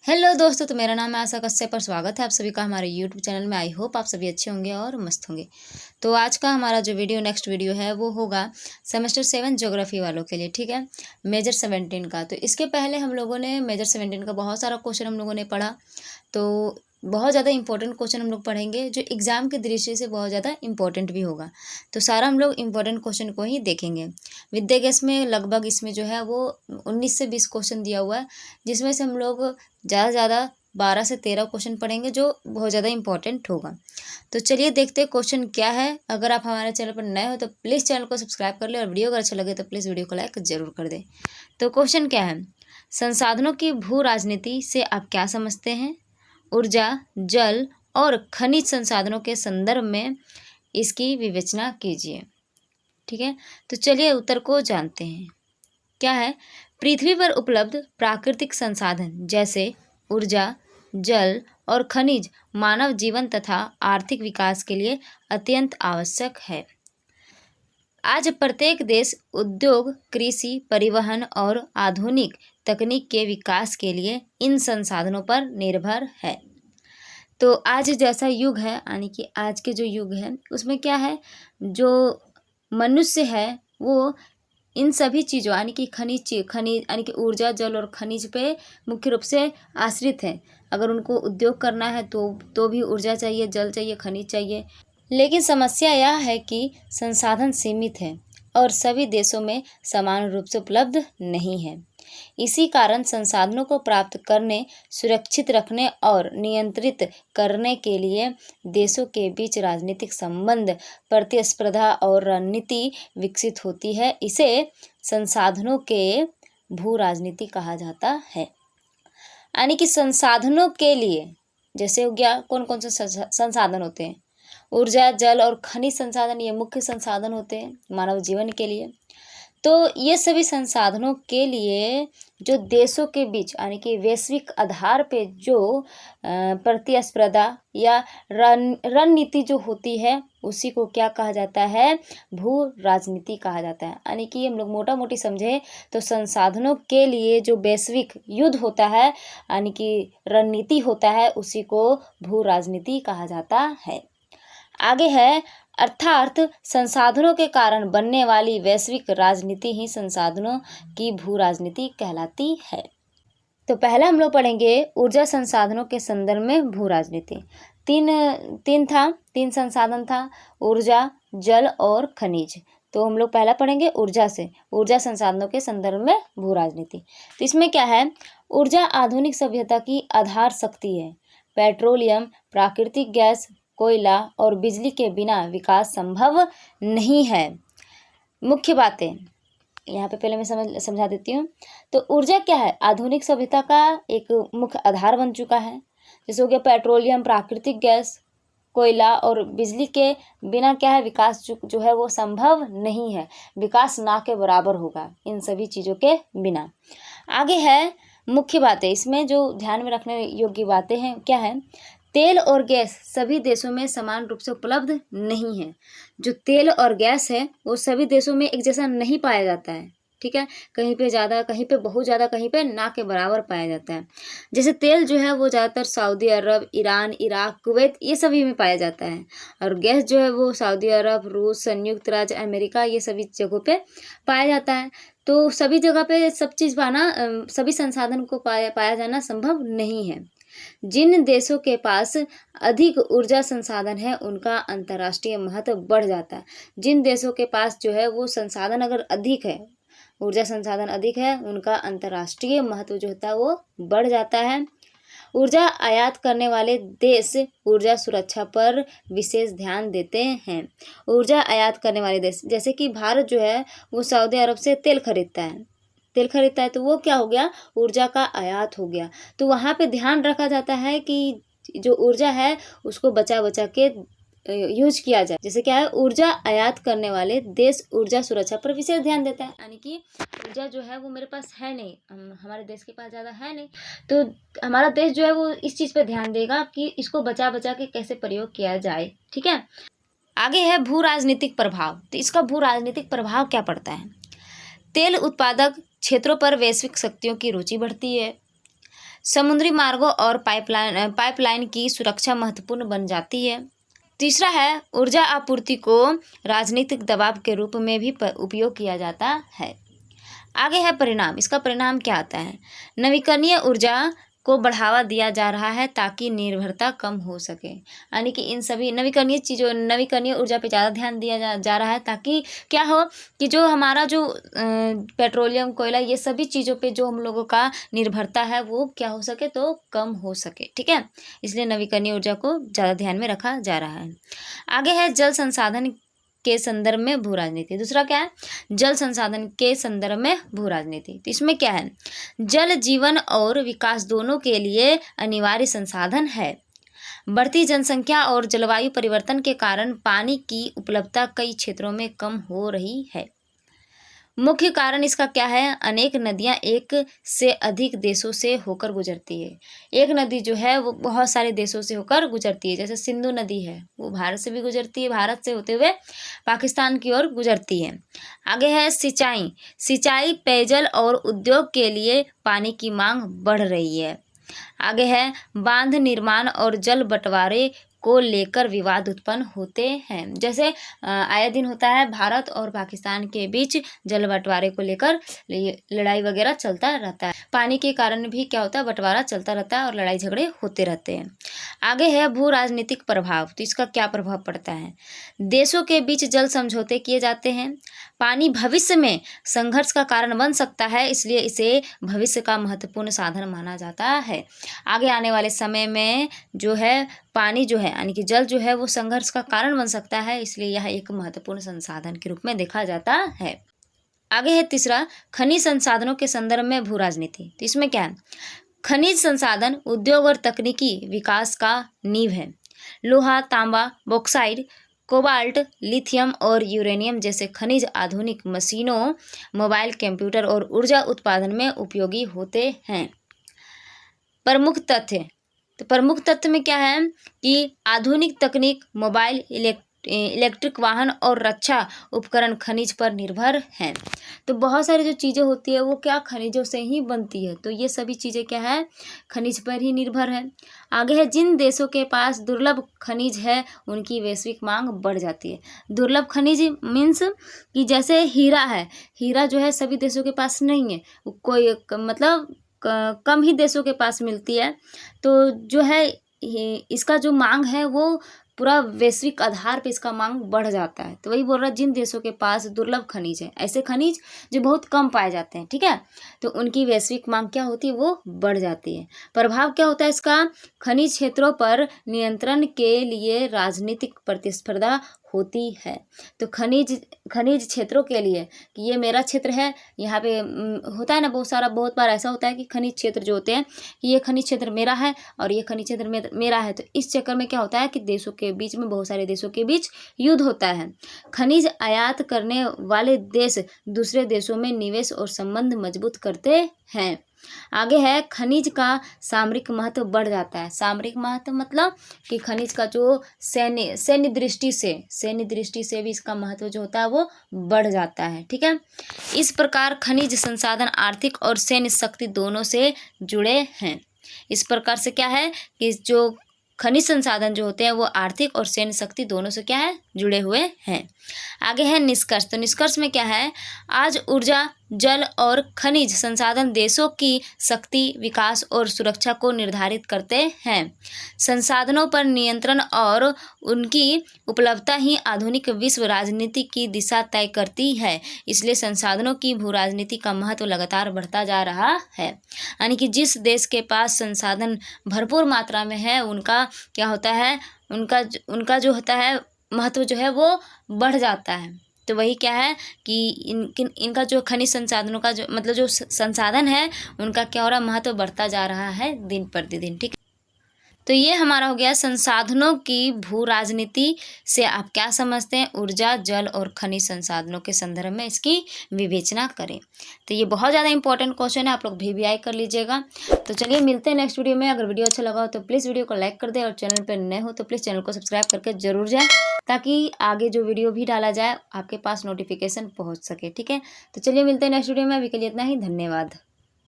Hello दोस्तों, तो मेरा नाम है आशा कश्यप पर स्वागत है आप सभी का हमारे यूट्यूब चैनल में। आई होप आप सभी अच्छे होंगे और मस्त होंगे। तो आज का हमारा जो नेक्स्ट वीडियो है वो होगा सेमेस्टर 7 ज्योग्राफी वालों के लिए, ठीक है, मेजर 17 का। तो इसके पहले हम लोगों ने मेजर 17 का बहुत सारा क्वेश्चन हम लोगों ने पढ़ा। तो बहुत ज़्यादा इंपॉर्टेंट क्वेश्चन हम लोग पढ़ेंगे जो एग्ज़ाम की दृष्टि से बहुत ज़्यादा इंपॉर्टेंट भी होगा। तो सारा हम लोग इंपॉर्टेंट क्वेश्चन को ही देखेंगे। विद्या गैस में लगभग इसमें जो है वो 19 से 20 क्वेश्चन दिया हुआ है, जिसमें से हम लोग ज़्यादा से ज़्यादा 12 से 13 क्वेश्चन पढ़ेंगे जो बहुत ज़्यादा इंपॉर्टेंट होगा। तो चलिए देखते हैं क्वेश्चन क्या है। अगर आप हमारे चैनल पर नए हो तो प्लीज़ चैनल को सब्सक्राइब कर ले, और वीडियो अगर अच्छा लगे तो प्लीज़ वीडियो को लाइक ज़रूर कर दें। तो क्वेश्चन क्या है, संसाधनों की भू राजनीति से आप क्या समझते हैं? ऊर्जा, जल और खनिज संसाधनों के संदर्भ में इसकी विवेचना कीजिए। ठीक है, तो चलिए उत्तर को जानते हैं। क्या है, पृथ्वी पर उपलब्ध प्राकृतिक संसाधन जैसे ऊर्जा, जल और खनिज मानव जीवन तथा आर्थिक विकास के लिए अत्यंत आवश्यक है। आज प्रत्येक देश उद्योग, कृषि, परिवहन और आधुनिक तकनीक के विकास के लिए इन संसाधनों पर निर्भर है। तो आज जैसा युग है, यानी कि आज के जो युग है उसमें क्या है, जो मनुष्य है वो इन सभी चीज़ों यानी कि खनिज यानी कि ऊर्जा, जल और खनिज पे मुख्य रूप से आश्रित है। अगर उनको उद्योग करना है तो भी ऊर्जा चाहिए, जल चाहिए, खनिज चाहिए। लेकिन समस्या यह है कि संसाधन सीमित है और सभी देशों में समान रूप से उपलब्ध नहीं है। इसी कारण संसाधनों को प्राप्त करने, सुरक्षित रखने और नियंत्रित करने के लिए देशों के बीच राजनीतिक संबंध, प्रतिस्पर्धा और रणनीति विकसित होती है। इसे संसाधनों के भू राजनीति कहा जाता है। यानी कि संसाधनों के लिए जैसे हो गया, कौन कौन से संसाधन होते हैं? ऊर्जा, जल और खनिज संसाधन, ये मुख्य संसाधन होते हैं मानव जीवन के लिए। तो ये सभी संसाधनों के लिए जो देशों के बीच यानी कि वैश्विक आधार पे जो प्रतिस्पर्धा या रणनीति जो होती है उसी को क्या कहा जाता है? भू राजनीति कहा जाता है। यानी कि हम लोग मोटा मोटी समझे तो संसाधनों के लिए जो वैश्विक युद्ध होता है यानी कि रणनीति होता है उसी को भू राजनीति कहा जाता है। आगे है, अर्थात संसाधनों के कारण बनने वाली वैश्विक राजनीति ही संसाधनों की भू राजनीति कहलाती है। तो पहला हम लोग पढ़ेंगे ऊर्जा संसाधनों के संदर्भ में भू राजनीति। तीन संसाधन था, ऊर्जा, जल और खनिज। तो हम लोग पहला पढ़ेंगे ऊर्जा से, ऊर्जा संसाधनों के संदर्भ में भू राजनीति। तो इसमें क्या है, ऊर्जा आधुनिक सभ्यता की आधार शक्ति है। पेट्रोलियम, प्राकृतिक गैस, कोयला और बिजली के बिना विकास संभव नहीं है। मुख्य बातें यहाँ पे पहले मैं समझा देती हूँ। तो ऊर्जा क्या है, आधुनिक सभ्यता का एक मुख्य आधार बन चुका है। जैसे हो गया पेट्रोलियम, प्राकृतिक गैस, कोयला और बिजली के बिना क्या है, विकास जो है वो संभव नहीं है। विकास ना के बराबर होगा इन सभी चीज़ों के बिना। आगे है मुख्य बातें, इसमें जो ध्यान में रखने योग्य बातें हैं क्या है, तेल और गैस सभी देशों में समान रूप से उपलब्ध नहीं है। जो तेल और गैस है वो सभी देशों में एक जैसा नहीं पाया जाता है। ठीक है, कहीं पे ज़्यादा, कहीं पे बहुत ज़्यादा, कहीं पे ना के बराबर पाया जाता है। जैसे तेल जो है वो ज़्यादातर सऊदी अरब, ईरान, इराक, कुवैत ये सभी में पाया जाता है। और गैस जो है वो सऊदी अरब, रूस, संयुक्त राज्य अमेरिका ये सभी जगहों पे पाया जाता है। तो सभी जगह पे सब चीज़ पाना, सभी संसाधन को पाया जाना संभव नहीं है। जिन देशों के पास अधिक ऊर्जा संसाधन है उनका अंतर्राष्ट्रीय महत्व बढ़ जाता है। जिन देशों के पास जो है वो संसाधन अगर अधिक है, ऊर्जा संसाधन अधिक है, उनका अंतर्राष्ट्रीय महत्व जो होता है वो बढ़ जाता है। ऊर्जा आयात करने वाले देश ऊर्जा सुरक्षा पर विशेष ध्यान देते हैं। ऊर्जा आयात करने वाले देश जैसे कि भारत जो है वो सऊदी अरब से तेल खरीदता है तो वो क्या हो गया, ऊर्जा का आयात हो गया। तो वहाँ पे ध्यान रखा जाता है कि जो ऊर्जा है उसको बचा बचा के यूज किया जाए। जैसे क्या है, ऊर्जा आयात करने वाले देश ऊर्जा सुरक्षा पर विशेष ध्यान देता है। यानी कि ऊर्जा जो है वो मेरे पास है नहीं, हमारे देश के पास ज़्यादा है नहीं, तो हमारा देश जो है वो इस चीज़ पर ध्यान देगा कि इसको बचा बचा के कैसे प्रयोग किया जाए। ठीक है, आगे है भू राजनीतिक प्रभाव। तो इसका भू राजनीतिक प्रभाव क्या पड़ता है? तेल उत्पादक क्षेत्रों पर वैश्विक शक्तियों की रुचि बढ़ती है। समुद्री मार्गों और पाइपलाइन की सुरक्षा महत्वपूर्ण बन जाती है। तीसरा है, ऊर्जा आपूर्ति को राजनीतिक दबाव के रूप में भी उपयोग किया जाता है। आगे है परिणाम। इसका परिणाम क्या आता है? नवीकरणीय ऊर्जा को बढ़ावा दिया जा रहा है ताकि निर्भरता कम हो सके। यानी कि इन सभी नवीकरणीय ऊर्जा पे ज़्यादा ध्यान दिया जा रहा है ताकि क्या हो कि जो हमारा जो पेट्रोलियम, कोयला, ये सभी चीज़ों पे जो हम लोगों का निर्भरता है वो क्या हो सके, तो कम हो सके। ठीक है, इसलिए नवीकरणीय ऊर्जा को ज़्यादा ध्यान में रखा जा रहा है। आगे है जल संसाधन के संदर्भ में भू राजनीति। दूसरा क्या है? जल संसाधन के संदर्भ में भू राजनीति। तो इसमें क्या है? जल जीवन और विकास दोनों के लिए अनिवार्य संसाधन है। बढ़ती जनसंख्या और जलवायु परिवर्तन के कारण पानी की उपलब्धता कई क्षेत्रों में कम हो रही है। मुख्य कारण इसका क्या है? अनेक नदियां एक से अधिक देशों से होकर गुजरती है। एक नदी जो है वो बहुत सारे देशों से होकर गुजरती है। जैसे सिंधु नदी है, वो भारत से भी गुजरती है, भारत से होते हुए पाकिस्तान की ओर गुजरती है। आगे है सिंचाई, पेयजल और उद्योग के लिए पानी की मांग बढ़ रही है। आगे है बांध निर्माण और जल बंटवारे को लेकर विवाद उत्पन्न होते हैं। जैसे आए दिन होता है भारत और पाकिस्तान के बीच जल बंटवारे को लेकर लड़ाई वगैरह चलता रहता है। पानी के कारण भी क्या होता है, बंटवारा चलता रहता है और लड़ाई झगड़े होते रहते हैं। आगे है भू राजनीतिक प्रभाव। तो इसका क्या प्रभाव पड़ता है? देशों के बीच जल समझौते किए जाते हैं। पानी भविष्य में संघर्ष का कारण बन सकता है, इसलिए इसे भविष्य का महत्वपूर्ण साधन माना जाता है। आगे आने वाले समय में जो है पानी जो है यानी कि जल जो है वो संघर्ष का कारण बन सकता है, इसलिए यह एक महत्वपूर्ण संसाधन के रूप में देखा जाता है। आगे है तीसरा, खनिज संसाधनों के संदर्भ में भू राजनीति। तो इसमें क्या है? खनिज संसाधन उद्योग और तकनीकी विकास का नींव है। लोहा, तांबा, बॉक्साइट, कोबाल्ट, लिथियम और यूरेनियम जैसे खनिज आधुनिक मशीनों, मोबाइल, कंप्यूटर और ऊर्जा उत्पादन में उपयोगी होते हैं। प्रमुख तथ्य। तो प्रमुख तथ्य में क्या है कि आधुनिक तकनीक, मोबाइल, इलेक्ट्रिक वाहन और रक्षा उपकरण खनिज पर निर्भर हैं। तो बहुत सारी जो चीज़ें होती है वो क्या खनिजों से ही बनती है। तो ये सभी चीज़ें क्या है, खनिज पर ही निर्भर है। आगे है जिन देशों के पास दुर्लभ खनिज है उनकी वैश्विक मांग बढ़ जाती है। दुर्लभ खनिज मीन्स कि जैसे हीरा है, हीरा जो है सभी देशों के पास नहीं है, कोई मतलब कम ही देशों के पास मिलती है। तो जो है इसका जो मांग है वो पूरा वैश्विक आधार पे इसका मांग बढ़ जाता है। तो वही बोल रहा है जिन देशों के पास दुर्लभ खनिज है, ऐसे खनिज जो बहुत कम पाए जाते हैं, ठीक है, तो उनकी वैश्विक मांग क्या होती है, वो बढ़ जाती है। प्रभाव क्या होता है इसका? खनिज क्षेत्रों पर नियंत्रण के लिए राजनीतिक प्रतिस्पर्धा होती है। तो खनिज क्षेत्रों के लिए कि ये मेरा क्षेत्र है, यहाँ पे होता है ना बहुत बार ऐसा होता है कि खनिज क्षेत्र जो होते हैं कि ये खनिज क्षेत्र मेरा है और ये खनिज क्षेत्र मेरा है। तो इस चक्कर में क्या होता है कि देशों के बीच में, बहुत सारे देशों के बीच युद्ध होता है। खनिज आयात करने वाले देश दूसरे देशों में निवेश और संबंध मजबूत करते हैं। आगे है खनिज का सामरिक महत्व बढ़ जाता है। सामरिक महत्व मतलब कि खनिज का जो सैन्य दृष्टि से भी इसका महत्व जो होता है वो बढ़ जाता है। ठीक है, इस प्रकार खनिज संसाधन आर्थिक और सैन्य शक्ति दोनों से जुड़े हैं। इस प्रकार से क्या है कि जो खनिज संसाधन जो होते हैं वो आर्थिक और सैन्य शक्ति दोनों से क्या है, जुड़े हुए हैं। आगे है निष्कर्ष। तो निष्कर्ष में क्या है, आज ऊर्जा, जल और खनिज संसाधन देशों की शक्ति, विकास और सुरक्षा को निर्धारित करते हैं। संसाधनों पर नियंत्रण और उनकी उपलब्धता ही आधुनिक विश्व राजनीति की दिशा तय करती है। इसलिए संसाधनों की भू राजनीति का महत्व लगातार बढ़ता जा रहा है। यानी कि जिस देश के पास संसाधन भरपूर मात्रा में है उनका क्या होता है, उनका जो होता है महत्व जो है वो बढ़ जाता है। तो वही क्या है कि इनका जो खनिज संसाधनों का जो मतलब जो संसाधन है उनका क्या हो रहा है, महत्व बढ़ता जा रहा है दिन प्रतिदिन। ठीक, तो ये हमारा हो गया संसाधनों की भू राजनीति से आप क्या समझते हैं, ऊर्जा, जल और खनिज संसाधनों के संदर्भ में इसकी विवेचना करें। तो ये बहुत ज़्यादा इंपॉर्टेंट क्वेश्चन है, आप लोग VBI कर लीजिएगा। तो चलिए मिलते हैं नेक्स्ट वीडियो में। अगर वीडियो अच्छा लगा हो तो प्लीज़ वीडियो को लाइक कर दें और चैनल पर नए हो तो प्लीज़ चैनल को सब्सक्राइब करके जरूर जाए, ताकि आगे जो वीडियो भी डाला जाए आपके पास नोटिफिकेशन पहुँच सके। ठीक है, तो चलिए मिलते हैं नेक्स्ट वीडियो में। अभी के लिए इतना ही, धन्यवाद।